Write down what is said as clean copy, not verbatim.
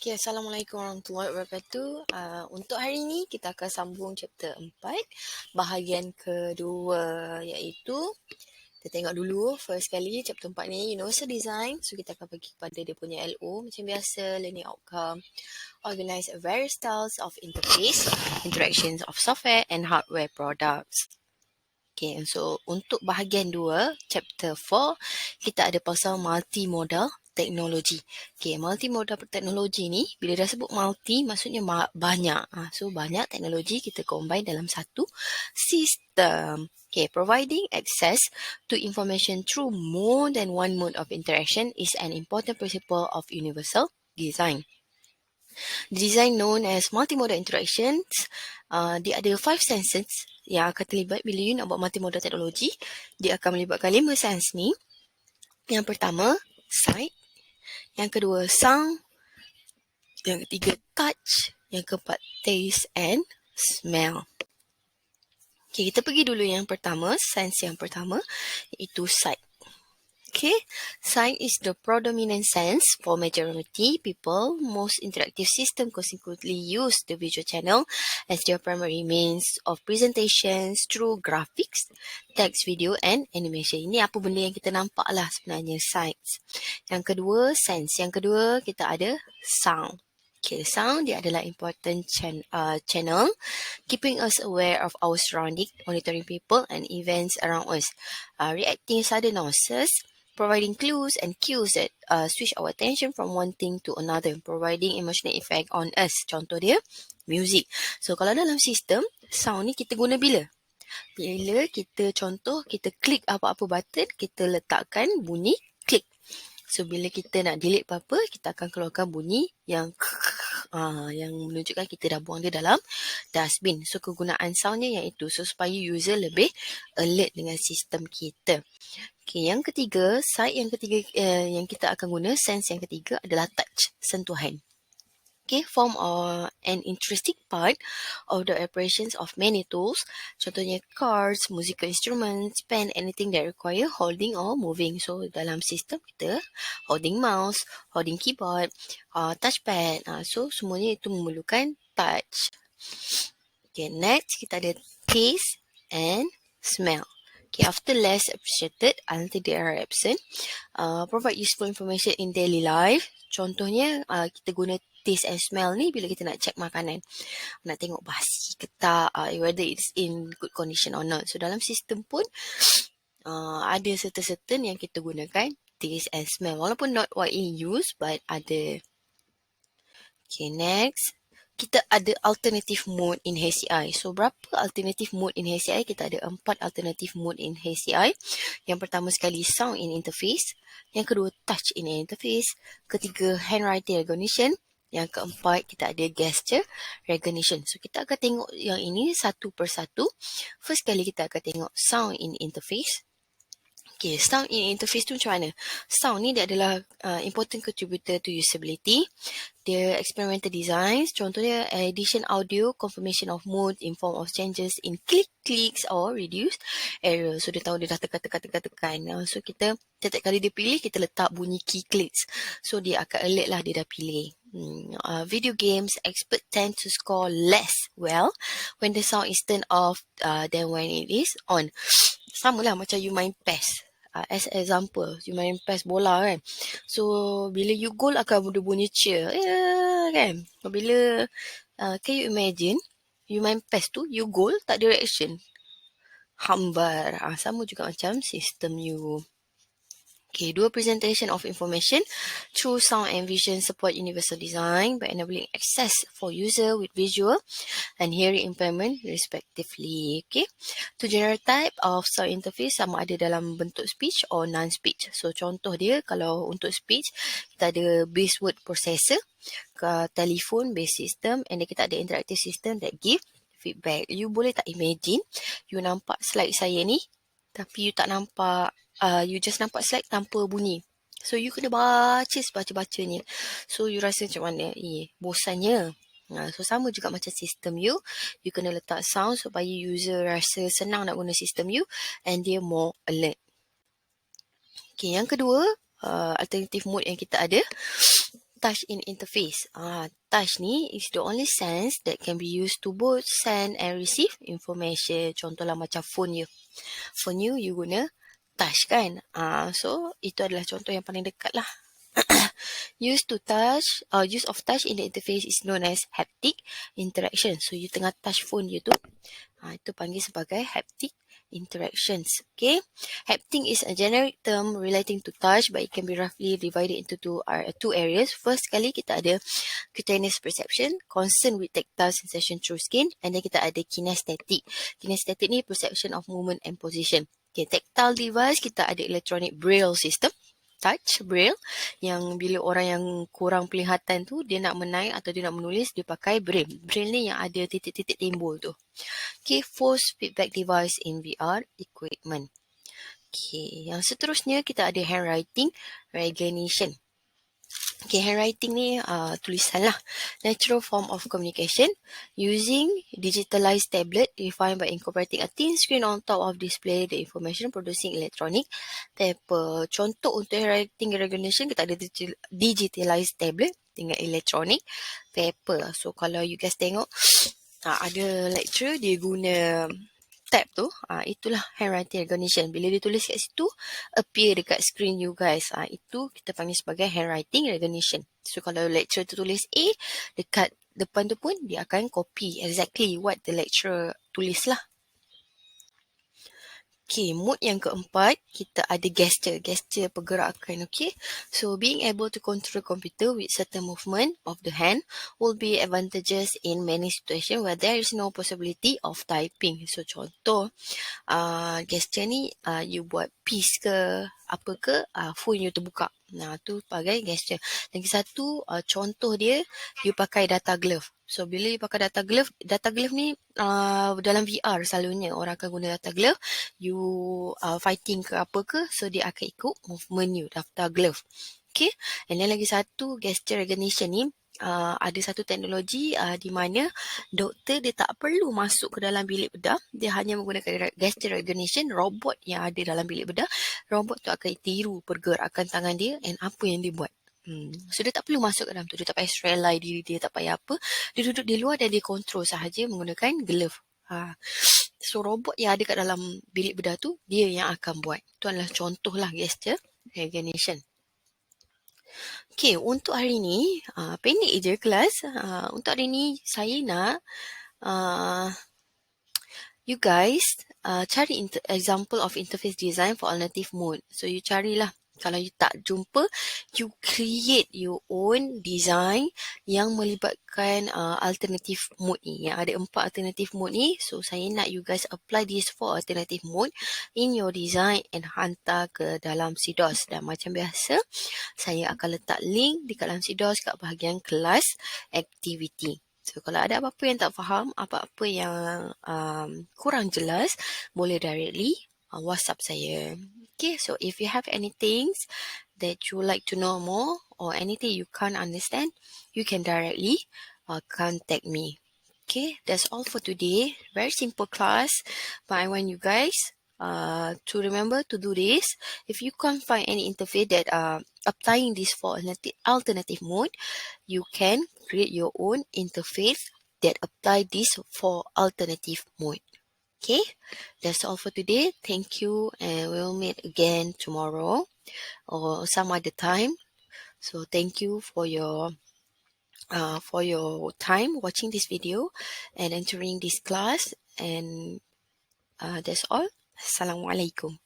Okay, Assalamualaikum warahmatullahi wabarakatuh. Untuk hari ini kita akan sambung chapter 4, bahagian kedua, iaitu kita tengok dulu first kali chapter 4 ni Universal Design. So kita akan pergi kepada dia punya LO macam biasa, learning outcome, organize various styles of interface, interactions of software and hardware products. Okay, so untuk bahagian 2, chapter 4, kita ada pasal multimodal teknologi. Okay, multimodal teknologi ni, bila dah sebut multi, maksudnya banyak. So, banyak teknologi kita combine dalam satu sistem. Okay, providing access to information through more than one mode of interaction is an important principle of universal design. The design known as multimodal interactions, dia ada 5 senses yang akan terlibat bila you nak buat multimodal teknologi. Dia akan melibatkan 5 sense ni. Yang pertama, sight. Yang kedua, sound. Yang ketiga, touch. Yang keempat, taste and smell. Okay, kita pergi dulu yang pertama, sense yang pertama, iaitu sight. Okay, sight is the predominant sense for majority people. Most interactive systems consequently use the visual channel as their primary means of presentations through graphics, text, video and animation. Ini apa benda yang kita nampak lah sebenarnya, sights. Yang kedua, sense. Yang kedua, kita ada sound. Okay, sound dia adalah important channel, keeping us aware of our surrounding, monitoring people and events around us, reacting sudden noises, providing clues and cues that switch our attention from one thing to another, providing emotional effect on us. Contoh dia, music. So, kalau dalam sistem, sound ni kita guna bila? Bila kita klik apa-apa button, kita letakkan bunyi klik. So, bila kita nak delete apa-apa, kita akan keluarkan bunyi yang yang menunjukkan kita dah buang dia dalam dustbin. So, kegunaan soundnya iaitu supaya user lebih alert dengan sistem kita. Okay, yang ketiga, yang kita akan guna, sense yang ketiga adalah touch, sentuhan. Okay, form an interesting part of the operations of many tools. Contohnya cards, musical instruments, pen, anything that require holding or moving. So, dalam sistem kita, holding mouse, holding keyboard, touchpad. So, semuanya itu memerlukan touch. Okay, next kita ada taste and smell. Okay, after less appreciated until they are absent, provide useful information in daily life. Contohnya, kita guna taste and smell ni bila kita nak check makanan. Nak tengok basi ke tak, whether it's in good condition or not. So, dalam sistem pun, ada certain yang kita gunakan taste and smell. Walaupun not widely used, but ada. Okay, next. Kita ada alternative mode in HCI. So, berapa alternative mode in HCI? Kita ada 4 alternative mode in HCI. Yang pertama sekali, sound in interface. Yang kedua, touch in interface. Ketiga, handwriting recognition. Yang keempat, kita ada gesture recognition. So, kita akan tengok yang ini satu persatu. First kali kita akan tengok sound in interface. Okay, sound in interface tu macam mana? Sound ni dia adalah important contributor to usability. Dia experimental designs, contohnya addition audio, confirmation of mood in form of changes in clicks or reduced error. So, dia tahu dia dah tekan. So, kita setiap kali dia pilih, kita letak bunyi key clicks. So, dia akan alert lah dia dah pilih. Video games, expert tend to score less well when the sound is turned off than when it is on. Sama lah macam you main PES. As example, you main PES bola kan. So, bila you goal akan ada bunyi cheer. Kan? Bila, can you imagine, you main PES tu, you goal, tak ada reaction. Hambar. Sama juga macam sistem you. Okay, dua presentation of information through sound and vision support universal design by enabling access for user with visual and hearing impairment respectively. Okay, to general type of sound interface sama ada dalam bentuk speech or non-speech. So, contoh dia kalau untuk speech, kita ada base word processor, telephone based system, and then kita ada interactive system that give feedback. You boleh tak imagine, you nampak slide saya ni, tapi you tak nampak, you just nampak slide tanpa bunyi. So, you kena baca-bacanya. So, you rasa macam mana? Bosannya. So, sama juga macam sistem you. You kena letak sound supaya user rasa senang nak guna sistem you and dia more alert. Okay, yang kedua, alternative mode yang kita ada, touch in interface. Touch ni is the only sense that can be used to both send and receive information. Contohlah macam phone you. Phone you guna touch kan. So itu adalah contoh yang paling dekat lah. Use of touch in the interface is known as haptic interaction. So you tengah touch phone you tu, itu panggil sebagai haptic interactions. Okay, haptic is a generic term relating to touch, but it can be roughly divided into two areas. First sekali kita ada cutaneous perception, concerned with tactile sensation through skin, and then kita ada kinesthetic. Kinesthetic ni perception of movement and position. Okay, tactile device kita ada electronic braille system, touch braille, yang bila orang yang kurang penglihatan tu dia nak menaik atau dia nak menulis, dia pakai braille. Braille ni yang ada titik-titik timbul tu. Okay, force feedback device in VR equipment. Okay, yang seterusnya kita ada handwriting recognition. Okay, handwriting ni tulisan lah. Natural form of communication using digitalized tablet defined by incorporating a thin screen on top of display the information producing electronic paper. Contoh untuk handwriting recognition kita ada digitalized tablet dengan electronic paper. So kalau you guys tengok ada lecturer dia guna tab tu, itulah handwriting recognition. Bila dia tulis kat situ, appear dekat screen you guys. Itu kita panggil sebagai handwriting recognition. So kalau lecturer tu tulis A, dekat depan tu pun dia akan copy exactly what the lecturer tulis lah. Okay, mode yang keempat, kita ada gesture pergerakan, okay. So, being able to control computer with certain movement of the hand will be advantageous in many situations where there is no possibility of typing. So, contoh, gesture ni, you buat peace ke, apa ke, phone you terbuka. Tu sebagai gesture. Lagi satu, contoh dia, you pakai data glove. So, bila you pakai data glove ni dalam VR selalunya orang akan guna data glove. You fighting ke apa ke, so dia akan ikut movement you, data glove. Okay, and then lagi satu, gesture recognition ni, ada satu teknologi di mana doktor dia tak perlu masuk ke dalam bilik bedah. Dia hanya menggunakan gesture recognition, robot yang ada dalam bilik bedah. Robot tu akan tiru pergerakan tangan dia and apa yang dia buat. So dia tak perlu masuk ke dalam tu. Dia tak payah sterilize diri dia, tak payah apa. Dia duduk di luar dan dia control sahaja menggunakan glove. So robot yang ada kat dalam bilik bedah tu, dia yang akan buat. Itu adalah contoh lah gesture recognition. Okay, untuk hari ni, pendek je kelas. Untuk hari ni, saya nak you guys cari example of interface design for alternative mode. So, you carilah. Kalau you tak jumpa, you create your own design yang melibatkan alternative mode ni. Yang ada 4 alternative mode ni. So, saya nak you guys apply these 4 alternative mode in your design and hantar ke dalam CDOS. Dan macam biasa, saya akan letak link di dalam CDOS kat bahagian kelas activity. So, kalau ada apa-apa yang tak faham, apa-apa yang kurang jelas, boleh directly WhatsApp saya. Okay, so if you have any things that you would like to know more or anything you can't understand, you can directly contact me. Okay, that's all for today. Very simple class, but I want you guys to remember to do this. If you can't find any interface that applying this for alternative mode, you can create your own interface that apply this for alternative mode. Okay, that's all for today. Thank you, and we'll meet again tomorrow or some other time. So thank you for your time watching this video and entering this class, and that's all. Assalamualaikum.